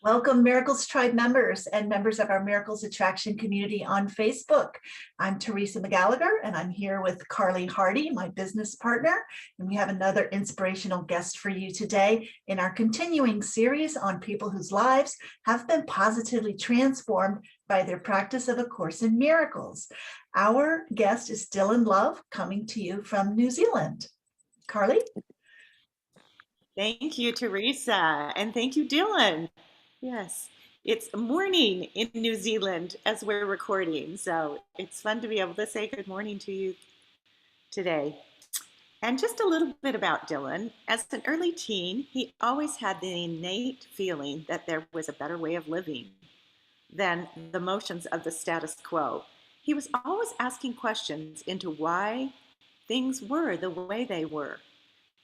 Welcome, Miracles Tribe members and members of our Miracles Attraction community on Facebook. I'm Theresa McGallagher, and I'm here with Carlie Hardy, my business partner, and we have another inspirational guest for you today in our continuing series on people whose lives have been positively transformed by their practice of A Course in Miracles. Our guest is Dylan Love, coming to you from New Zealand. Carlie? Thank you, Theresa, and thank you, Dylan. Yes, it's morning in New Zealand as we're recording, so it's fun to be able to say good morning to you today. And just a little bit about Dylan. As an early teen, he always had the innate feeling that there was a better way of living than the motions of the status quo. He was always asking questions into why things were the way they were.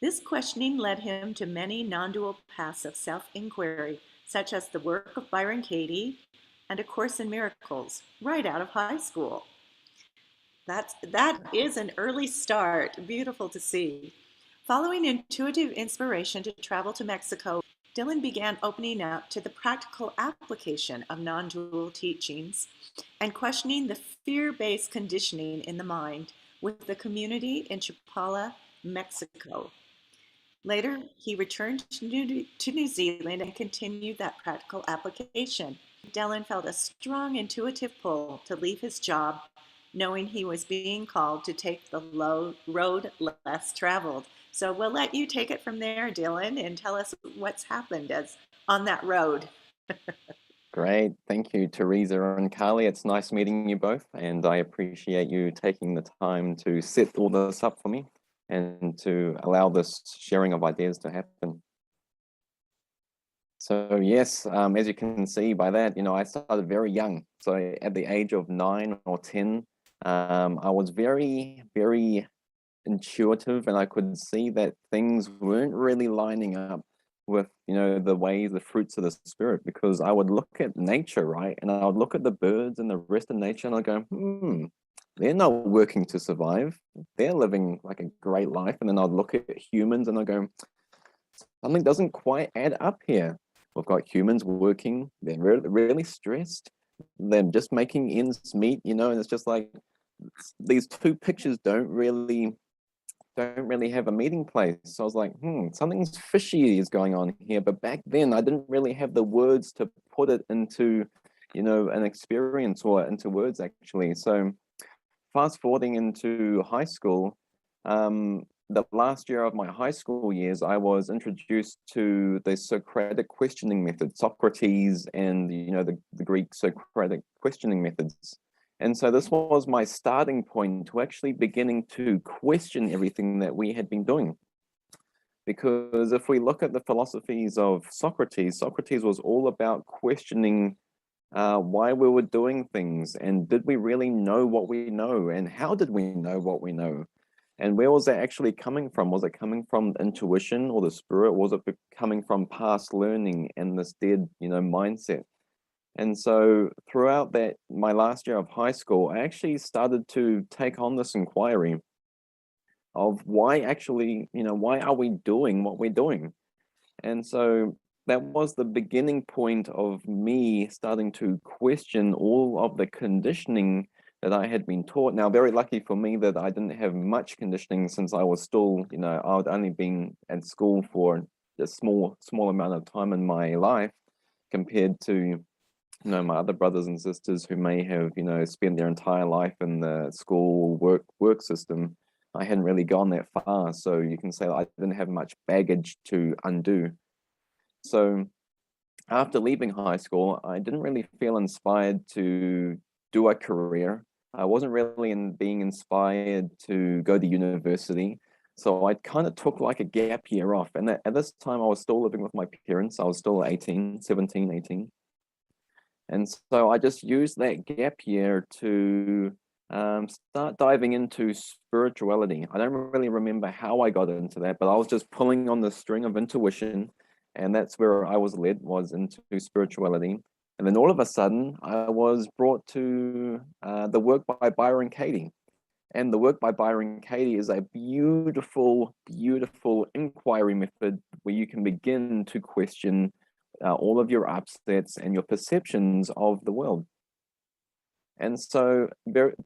This questioning led him to many non-dual paths of self-inquiry, such as the work of Byron Katie and A Course in Miracles, right out of high school. That is an early start, beautiful to see. Following intuitive inspiration to travel to Mexico, Dylan began opening up to the practical application of non-dual teachings and questioning the fear-based conditioning in the mind with the community in Chapala, Mexico. Later, he returned to New Zealand and continued that practical application. Dylan felt a strong intuitive pull to leave his job, knowing he was being called to take the road less traveled. So we'll let you take it from there, Dylan, and tell us what's happened on that road. Great. Thank you, Theresa and Carlie. It's nice meeting you both, and I appreciate you taking the time to set all this up for me and to allow this sharing of ideas to happen. So yes, as you can see by that, I started very young. So at the age of 9 or 10, I was very, very intuitive, and I could see that things weren't really lining up with, the ways, the fruits of the spirit, because I would look at nature, right? And I would look at the birds and the rest of nature, and I'd go, they're not working to survive. They're living like a great life. And then I'd look at humans and I go, something doesn't quite add up here. We've got humans working. They're really stressed. They're just making ends meet, and it's just like these two pictures don't really have a meeting place. So I was like, something's fishy is going on here. But back then I didn't really have the words to put it into, an experience or into words actually. So fast forwarding into high school, the last year of my high school years, I was introduced to the Socratic questioning method, Socrates and, the Greek Socratic questioning methods. And so this was my starting point to actually beginning to question everything that we had been doing. Because if we look at the philosophies of Socrates, Socrates was all about questioning why we were doing things, and did we really know what we know, and how did we know what we know, and where was that actually coming from? Was it coming from intuition or the spirit? Was it coming from past learning and this dead, mindset? And so throughout that, my last year of high school, I actually started to take on this inquiry of why actually, why are we doing what we're doing? And so that was the beginning point of me starting to question all of the conditioning that I had been taught. Now, very lucky for me that I didn't have much conditioning, since I was still, I'd only been at school for a small amount of time in my life compared to, my other brothers and sisters who may have, spent their entire life in the school work system. I hadn't really gone that far. So you can say I didn't have much baggage to undo. So after leaving high school, I didn't really feel inspired to do a career. I wasn't really being inspired to go to university. So I kind of took like a gap year off. And at this time, I was still living with my parents. I was still 17, 18. And so I just used that gap year to start diving into spirituality. I don't really remember how I got into that, but I was just pulling on the string of intuition, and that's where I was led, was into spirituality. And then all of a sudden, I was brought to the work by Byron Katie. And the work by Byron Katie is a beautiful, beautiful inquiry method where you can begin to question all of your upsets and your perceptions of the world. And so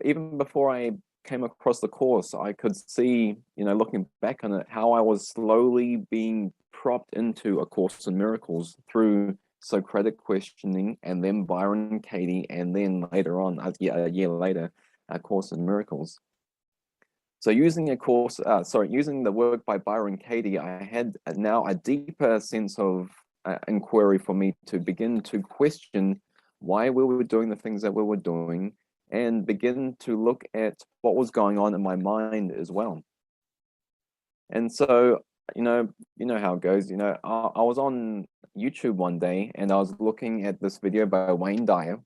even before I came across the course, I could see, looking back on it, how I was slowly being propped into A Course in Miracles through Socratic questioning, and then Byron Katie, and then later on, a year later, A Course in Miracles. So using the work by Byron Katie, I had now a deeper sense of inquiry for me to begin to question why we were doing the things that we were doing, and begin to look at what was going on in my mind as well. And so, you know how it goes. I was on YouTube one day, and I was looking at this video by Wayne Dyer,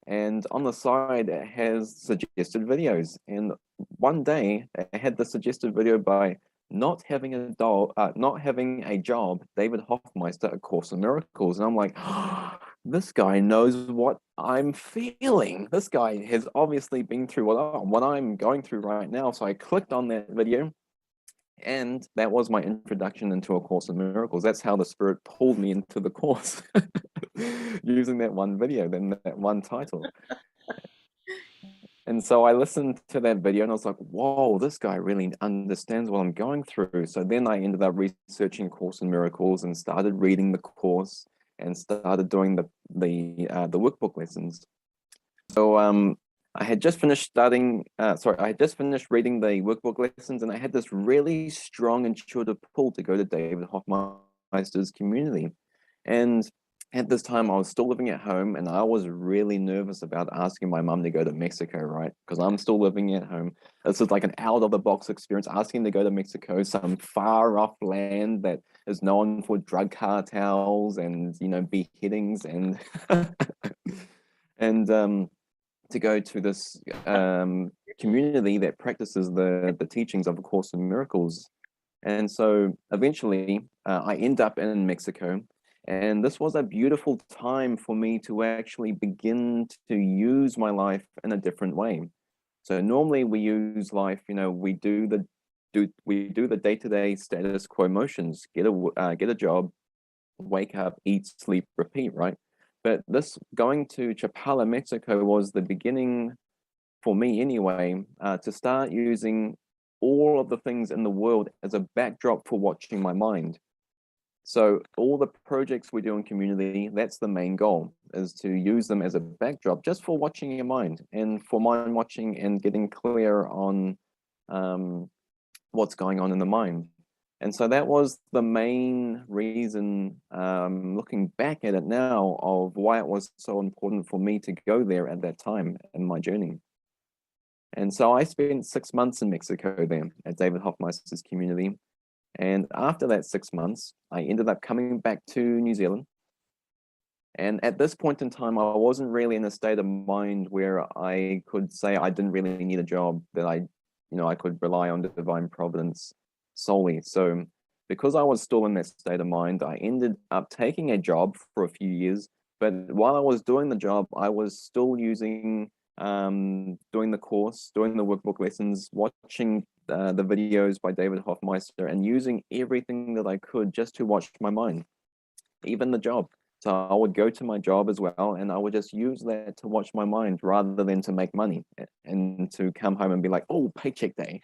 and on the side it has suggested videos. And one day it had the suggested video by not having a job, David Hoffmeister, A Course in Miracles. And I'm like, oh, this guy knows what I'm feeling. This guy has obviously been through what I'm going through right now. So I clicked on that video, and that was my introduction into A Course in Miracles. That's how the Spirit pulled me into the course, using that one video, then that one title. And so I listened to that video, and I was like, whoa, this guy really understands what I'm going through. So then I ended up researching Course in Miracles and started reading the course and started doing the workbook lessons. So I had just finished reading the workbook lessons, and I had this really strong intuitive pull to go to David Hoffmeister's community. And at this time, I was still living at home, and I was really nervous about asking my mom to go to Mexico, right? Because I'm still living at home. This is like an out-of-the-box experience, asking to go to Mexico, some far-off land that is known for drug cartels and, beheadings, and and to go to this community that practices the teachings of A Course in Miracles. And so eventually, I end up in Mexico. And this was a beautiful time for me to actually begin to use my life in a different way. So normally we use life, we do the day-to-day status quo motions: get a job, wake up, eat, sleep, repeat, right? But this going to Chapala, Mexico, was the beginning, for me anyway, to start using all of the things in the world as a backdrop for watching my mind. So all the projects we do in community, that's the main goal, is to use them as a backdrop just for watching your mind, and for mind watching and getting clear on what's going on in the mind. And so that was the main reason, looking back at it now, of why it was so important for me to go there at that time in my journey. And so I spent 6 months in Mexico there at David Hoffmeister's community. And after that 6 months, I ended up coming back to New Zealand. And at this point in time, I wasn't really in a state of mind where I could say I didn't really need a job, that I could rely on divine providence solely. So because I was still in that state of mind, I ended up taking a job for a few years. But while I was doing the job, I was still doing the course, doing the workbook lessons, watching the videos by David Hoffmeister, and using everything that I could just to watch my mind, even the job. So I would go to my job as well, and I would just use that to watch my mind rather than to make money and to come home and be like, oh, paycheck day.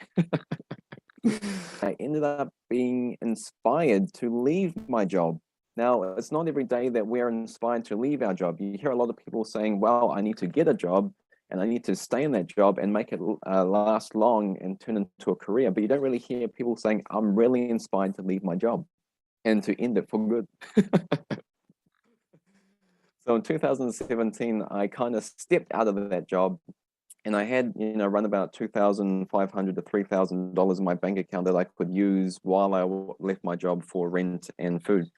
I ended up being inspired to leave my job. Now, it's not every day that we're inspired to leave our job. You hear a lot of people saying, well, I need to get a job, and I need to stay in that job and make it last long and turn into a career. But you don't really hear people saying, I'm really inspired to leave my job and to end it for good. So in 2017, I kind of stepped out of that job, and I had, run about $2,500 to $3,000 in my bank account that I could use while I left my job for rent and food.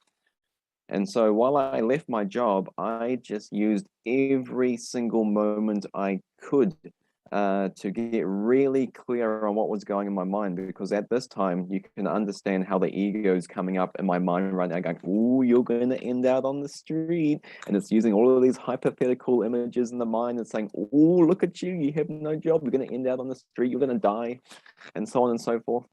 And so while I left my job, I just used every single moment I could to get really clear on what was going in my mind, because at this time you can understand how the ego is coming up in my mind right now, going, "Oh, you're going to end out on the street," and it's using all of these hypothetical images in the mind and saying, "Oh, look at you, you have no job, you're going to end out on the street, you're going to die," and so on and so forth.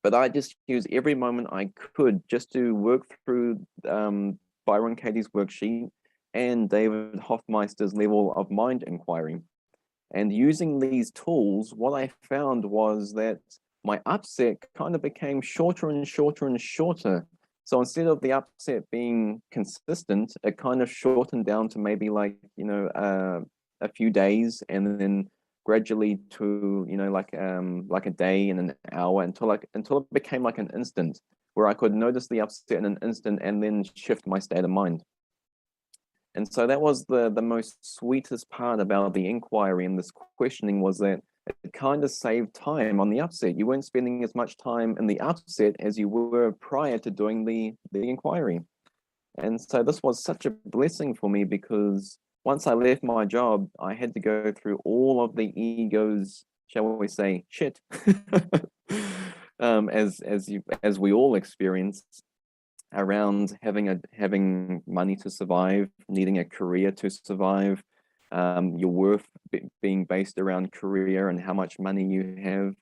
But I just used every moment I could just to work through Byron Katie's worksheet and David Hoffmeister's level of mind inquiry. And using these tools, what I found was that my upset kind of became shorter and shorter and shorter. So instead of the upset being consistent, it kind of shortened down to maybe like, a few days, and then gradually to, like a day and an hour, until it became like an instant where I could notice the upset in an instant and then shift my state of mind. And so that was the most sweetest part about the inquiry and this questioning, was that it kind of saved time on the upset. You weren't spending as much time in the upset as you were prior to doing the inquiry. And so this was such a blessing for me, because once I left my job, I had to go through all of the ego's, shall we say, shit, as we all experience, around having money to survive, needing a career to survive, your worth being based around career and how much money you have.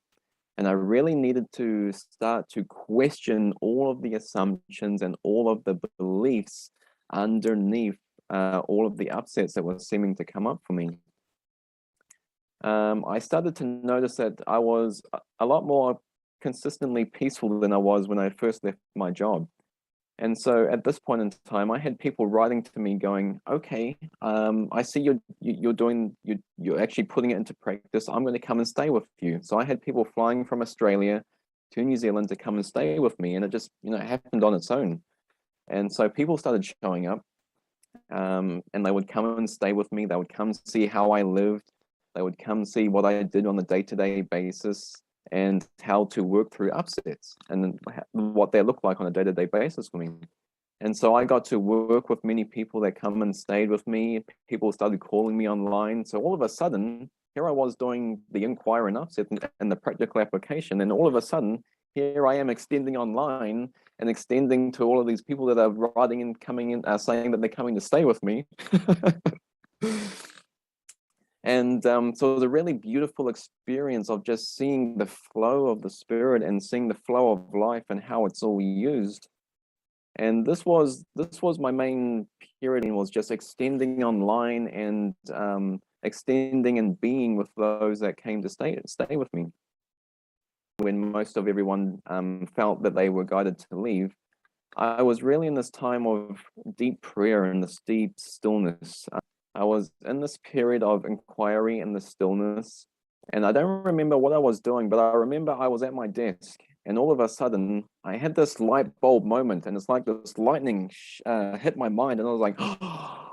And I really needed to start to question all of the assumptions and all of the beliefs underneath all of the upsets that were seeming to come up for me. I started to notice that I was a lot more consistently peaceful than I was when I first left my job. And so at this point in time, I had people writing to me going, "Okay, I see you're actually putting it into practice. I'm going to come and stay with you." So I had people flying from Australia to New Zealand to come and stay with me, and it just, happened on its own. And so people started showing up, and they would come and stay with me. They would come see how I lived. They would come see what I did on a day-to-day basis, and how to work through upsets, and what they look like on a day-to-day basis for me. And so I got to work with many people that come and stayed with me. People started calling me online. So all of a sudden, here I was doing the inquiry and upset and the practical application. And all of a sudden, here I am extending online and extending to all of these people that are writing and coming in, saying that they're coming to stay with me. And so it was a really beautiful experience of just seeing the flow of the spirit and seeing the flow of life and how it's all used. And this was my main period, was just extending online and extending and being with those that came to stay with me. When most of everyone felt that they were guided to leave, I was really in this time of deep prayer and this deep stillness. I was in this period of inquiry and the stillness, and I don't remember what I was doing, but I remember I was at my desk, and all of a sudden I had this light bulb moment, and it's like this lightning hit my mind, and I was like, oh,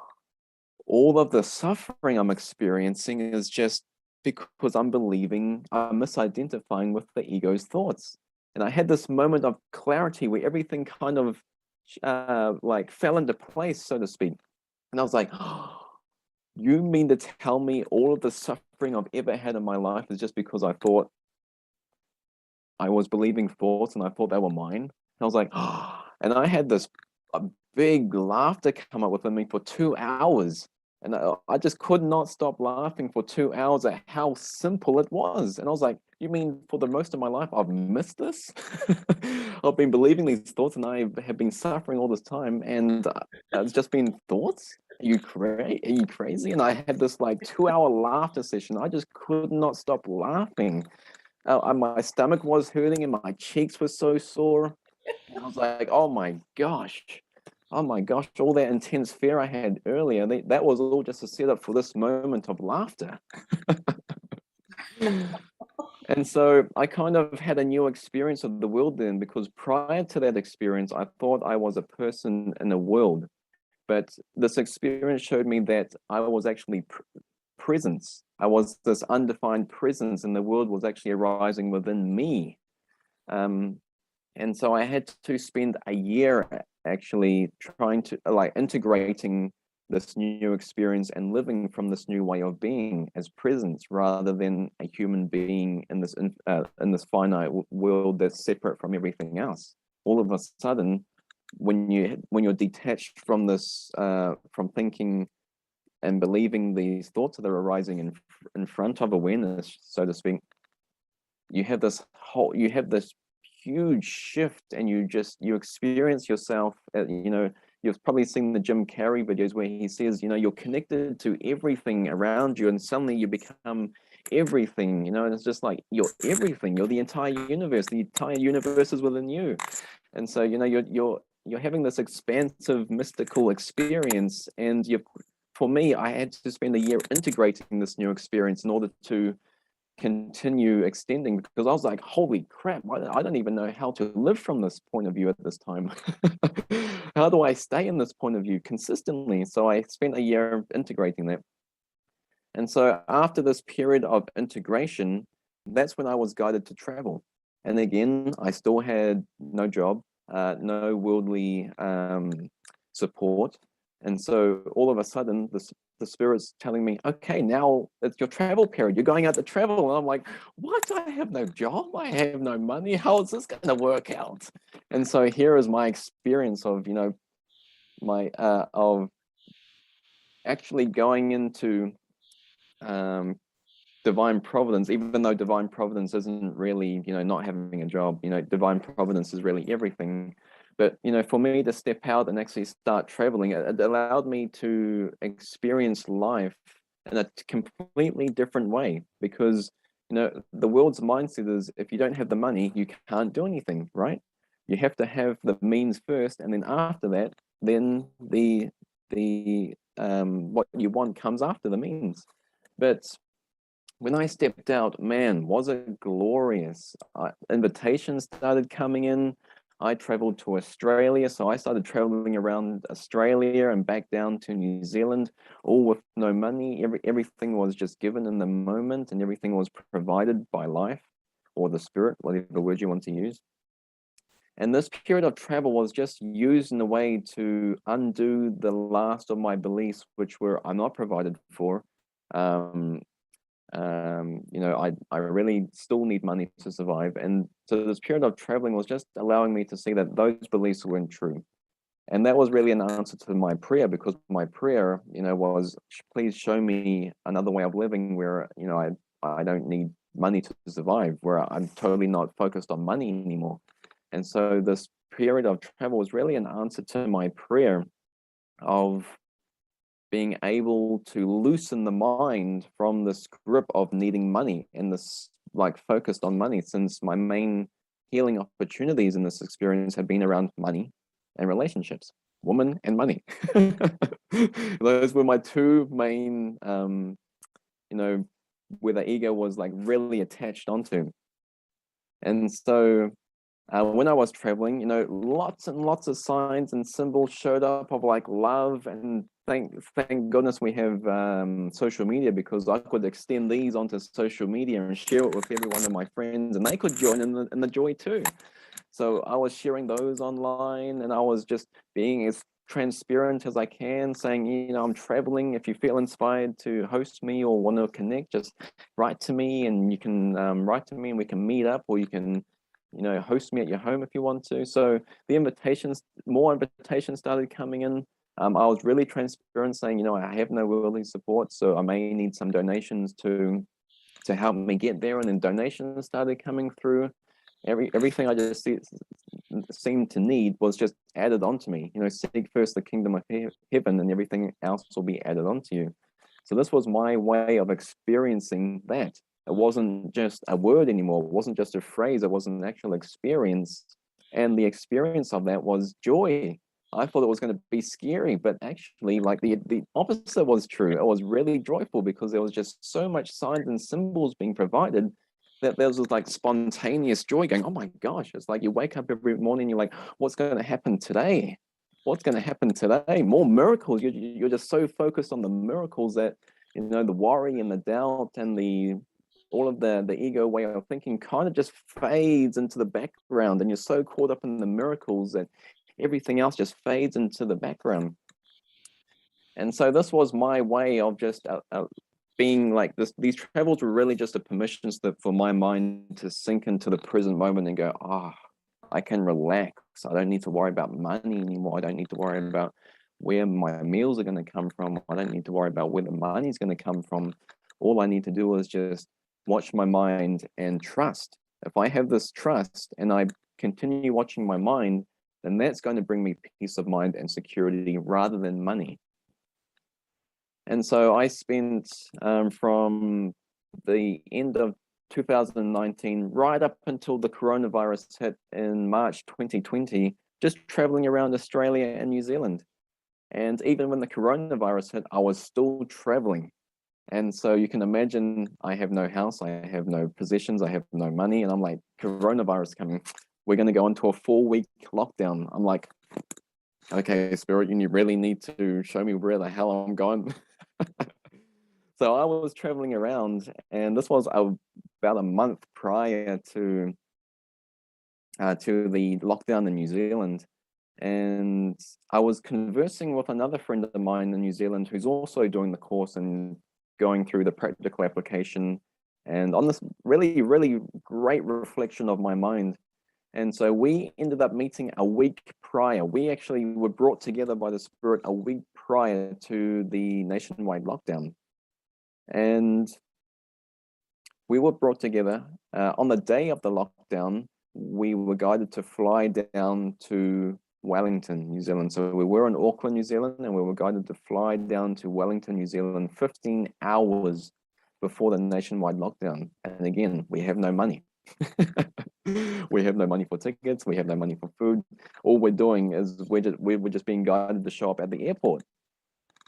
all of the suffering I'm experiencing is just because I'm misidentifying with the ego's thoughts. And I had this moment of clarity where everything kind of like fell into place, so to speak. And I was like, oh, you mean to tell me all of the suffering I've ever had in my life is just because I thought I was believing thoughts and I thought they were mine? And I was like, oh, and I had this big laughter come up within me for 2 hours. And I just could not stop laughing for 2 hours at how simple it was. And I was like, you mean for the most of my life, I've missed this? I've been believing these thoughts and I have been suffering all this time. And it's just been thoughts? Are you crazy? And I had this like 2-hour laughter session. I just could not stop laughing. My stomach was hurting and my cheeks were so sore. And I was like, oh my gosh, all that intense fear I had earlier, that was all just a setup for this moment of laughter. And so I kind of had a new experience of the world then, because prior to that experience, I thought I was a person in a world. But this experience showed me that I was actually presence. I was this undefined presence, and the world was actually arising within me. And so I had to spend a year actually trying to integrating this new experience and living from this new way of being as presence, rather than a human being in this finite world that's separate from everything else. All of a sudden, when you're detached from this, from thinking and believing these thoughts that are arising in front of awareness, so to speak, you have this huge shift, and you experience yourself. You've probably seen the Jim Carrey videos where he says, you're connected to everything around you, and suddenly you become everything. And it's just like you're everything. You're the entire universe. The entire universe is within you, and so you're having this expansive mystical experience. And for me, I had to spend a year integrating this new experience in order to continue extending, because I was like, holy crap, I don't even know how to live from this point of view at this time. How do I stay in this point of view consistently? So I spent a year integrating that. And so after this period of integration, that's when I was guided to travel. And again, I still had no job, no worldly support. And so all of a sudden, the spirit's telling me, okay, now it's your travel period. You're going out to travel. And I'm like, what? I have no job. I have no money. How is this going to work out? And so here is my experience of, of actually going into divine providence, even though divine providence isn't really, not having a job. Divine providence is really everything. But for me to step out and actually start traveling, it allowed me to experience life in a completely different way, because the world's mindset is, if you don't have the money, you can't do anything, right? You have to have the means first, and then after that, then the what you want comes after the means. But when I stepped out, man, was it glorious. Invitations started coming in. I traveled to Australia, so I started traveling around Australia and back down to New Zealand, all with no money. Everything was just given in the moment, and everything was provided by life or the spirit, whatever word you want to use. And this period of travel was just used in a way to undo the last of my beliefs, which were, I'm not provided for. I really still need money to survive. And so this period of traveling was just allowing me to see that those beliefs weren't true. And that was really an answer to my prayer, because my prayer, was, please show me another way of living where, I don't need money to survive, where I'm totally not focused on money anymore. And so this period of travel was really an answer to my prayer of being able to loosen the mind from this grip of needing money and this focused on money, since my main healing opportunities in this experience have been around money and relationships, woman and money. Those were my two main, where the ego was really attached onto. And so when I was traveling, lots and lots of signs and symbols showed up of love, and thank goodness we have social media, because I could extend these onto social media and share it with every one of my friends, and they could join in the joy too. So I was sharing those online, and I was just being as transparent as I can, saying, I'm traveling. If you feel inspired to host me or want to connect, just write to me, and you can write to me and we can meet up, or you can host me at your home if you want to. So more invitations started coming in. I was really transparent, saying, I have no worldly support, so I may need some donations to help me get there. And then donations started coming through. Everything I just seemed to need was just added onto me. Seek first the kingdom of heaven, and everything else will be added onto you. So this was my way of experiencing that. It wasn't just a word anymore. It wasn't just a phrase. It was an actual experience. And the experience of that was joy. I thought it was going to be scary, but actually the opposite was true. It was really joyful, because there was just so much signs and symbols being provided that there was spontaneous joy going, oh my gosh. It's like you wake up every morning, you're like, what's going to happen today? What's going to happen today? More miracles. You're just so focused on the miracles that, the worry and the doubt and all of the ego way of thinking kind of just fades into the background, and you're so caught up in the miracles that everything else just fades into the background. And so this was my way of just being like this. These travels were really just a permission slip for my mind to sink into the present moment and go, I can relax. I don't need to worry about money anymore. I don't need to worry about where my meals are going to come from. I don't need to worry about where the money's going to come from. All I need to do is just watch my mind and trust. If I have this trust and I continue watching my mind, then that's going to bring me peace of mind and security rather than money. And so I spent from the end of 2019 right up until the coronavirus hit in March 2020, just traveling around Australia and New Zealand. And even when the coronavirus hit, I was still traveling. And so you can imagine I have no house, I have no possessions, I have no money. And I'm like, coronavirus coming. We're going to go into a 4-week lockdown. I'm like, okay, Spirit, you really need to show me where the hell I'm going. So I was traveling around, and this was about a month prior to the lockdown in New Zealand. And I was conversing with another friend of mine in New Zealand who's also doing the course and going through the practical application, and on this really, really great reflection of my mind. And so we ended up meeting a week prior. We actually were brought together by the Spirit a week prior to the nationwide lockdown. And we were brought together on the day of the lockdown. We were guided to fly down to Wellington, New Zealand. So we were in Auckland, New Zealand, and we were guided to fly down to Wellington, New Zealand 15 hours before the nationwide lockdown. And again, we have no money. We have no money for tickets. We have no money for food. All we're doing is we're just being guided to show up at the airport.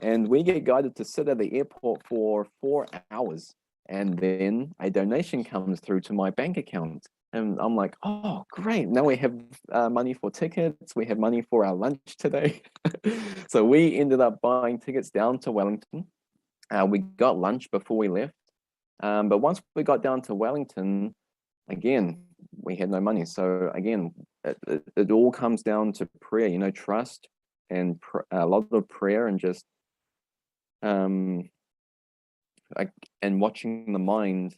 And we get guided to sit at the airport for 4 hours. And then a donation comes through to my bank account. And I'm like, oh, great. Now we have money for tickets. We have money for our lunch today. So we ended up buying tickets down to Wellington. We got lunch before we left. But once we got down to Wellington, again, we had no money. So again, it all comes down to prayer, trust and a lot of prayer and just and watching the mind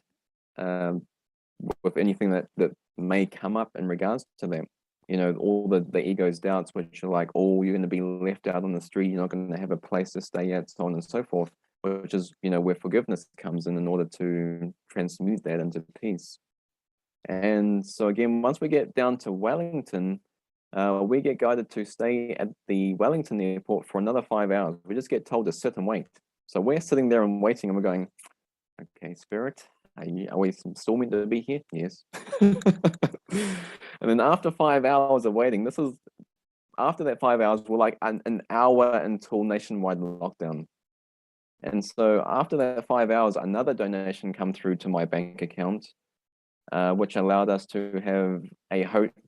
with anything that may come up in regards to that. All the ego's doubts, which are like, oh, you're going to be left out on the street, you're not going to have a place to stay at, so on and so forth, which is, where forgiveness comes in order to transmute that into peace. And so again, once we get down to Wellington, we get guided to stay at the Wellington airport for another 5 hours. We just get told to sit and wait. So we're sitting there and waiting, and we're going, okay, Spirit, are we still meant to be here? Yes. And then after 5 hours of waiting, after that 5 hours, we're like an hour until nationwide lockdown. And so after that 5 hours, another donation come through to my bank account, which allowed us to have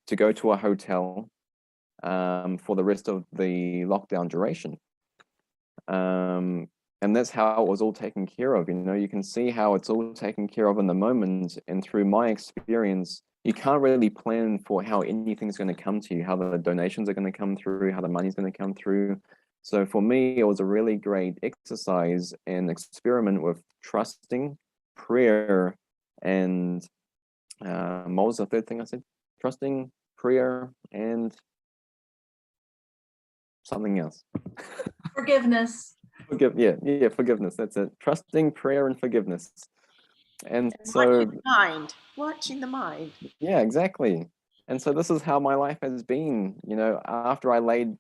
to go to a hotel for the rest of the lockdown duration. And that's how it was all taken care of. You can see how it's all taken care of in the moment. And through my experience, you can't really plan for how anything's going to come to you, how the donations are going to come through, how the money's going to come through. So for me, it was a really great exercise and experiment with trusting, prayer, and what was the third thing I said? Trusting, prayer, and something else. Forgiveness. Forgiveness. That's it. Trusting, prayer, and forgiveness. And so watching the mind. Yeah, exactly. And so this is how my life has been. After I laid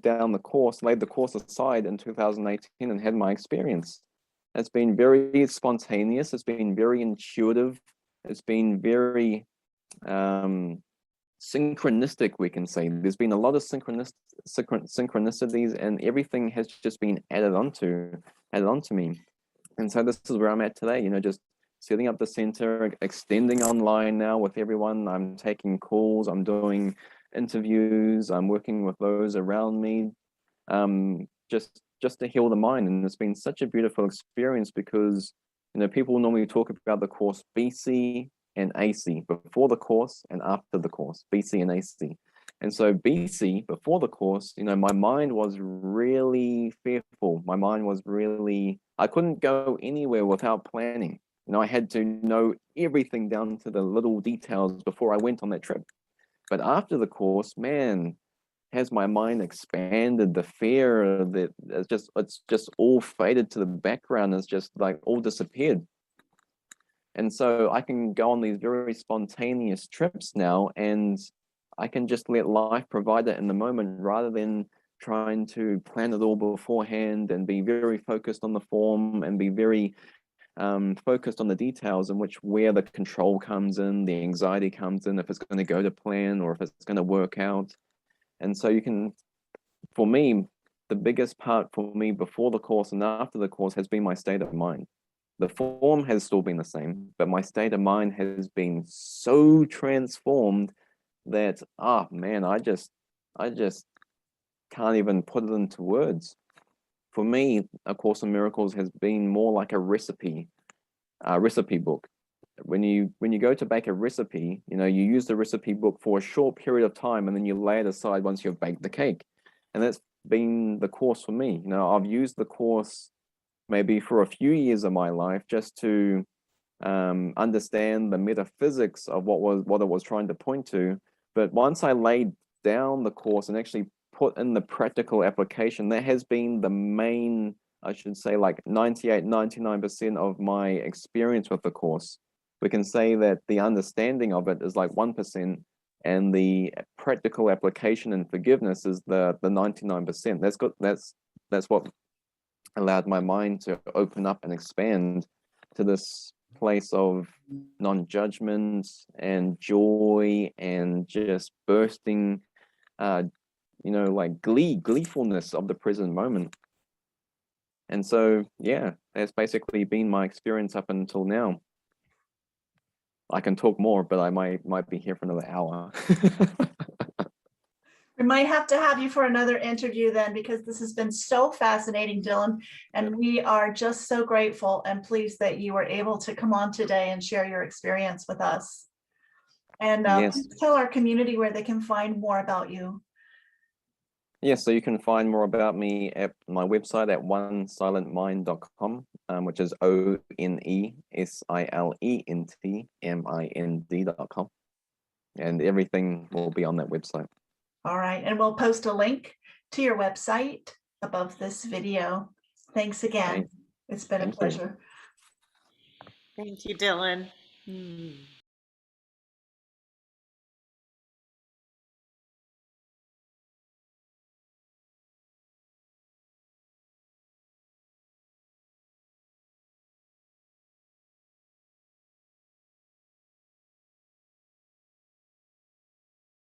down the course, laid the course aside in 2018 and had my experience. It's been very spontaneous. It's been very intuitive. It's been very synchronistic, we can say. There's been a lot of synchronicities, and everything has just been added onto me. And so this is where I'm at today, just setting up the center, extending online now with everyone. I'm taking calls, I'm doing interviews, I'm working with those around me, just to heal the mind. And it's been such a beautiful experience because, people normally talk about the course BC and AC, before the course and after the course, BC and AC. And so BC, before the course, you know, my mind was really fearful. My mind was really, I couldn't go anywhere without planning. You know, I had to know everything down to the little details before I went on that trip. But after the course, man, has my mind expanded. The fear that it's just all faded to the background. It's just like all disappeared. And so I can go on these very spontaneous trips now, and I can just let life provide it in the moment rather than trying to plan it all beforehand and be very focused on the form and be very focused on the details, in which where the control comes in, the anxiety comes in, if it's going to go to plan or if it's going to work out. And so you can, for me, the biggest part for me before the course and after the course has been my state of mind. The form has still been the same, but my state of mind has been so transformed that, oh man, I just can't even put it into words. For me, A Course in Miracles has been more like a recipe book. When you go to bake a recipe, you know, you use the recipe book for a short period of time and then you lay it aside once you've baked the cake. And that's been the course for me. You know, I've used the course maybe for a few years of my life just to understand the metaphysics of what it was trying to point to. But once I laid down the course and actually put in the practical application, that has been the main, I should say, like 98, 99% of my experience with the course. We can say that the understanding of it is like 1%, and the practical application and forgiveness is the 99%. That's good. That's what allowed my mind to open up and expand to this place of non-judgment and joy and just bursting, you know, like gleefulness of the present moment. And so, yeah, that's basically been my experience up until now. I can talk more, but I might be here for another hour. We might have to have you for another interview then, because this has been so fascinating, Dylan. And we are just so grateful and pleased that you were able to come on today and share your experience with us. And Yes. please tell our community where they can find more about you. Yes, so you can find more about me at my website at onesilentmind.com, which is ONESILENTMIND.com. And everything will be on that website. All right, and we'll post a link to your website above this video. Thanks again. It's been a pleasure. Thank you, Dylan.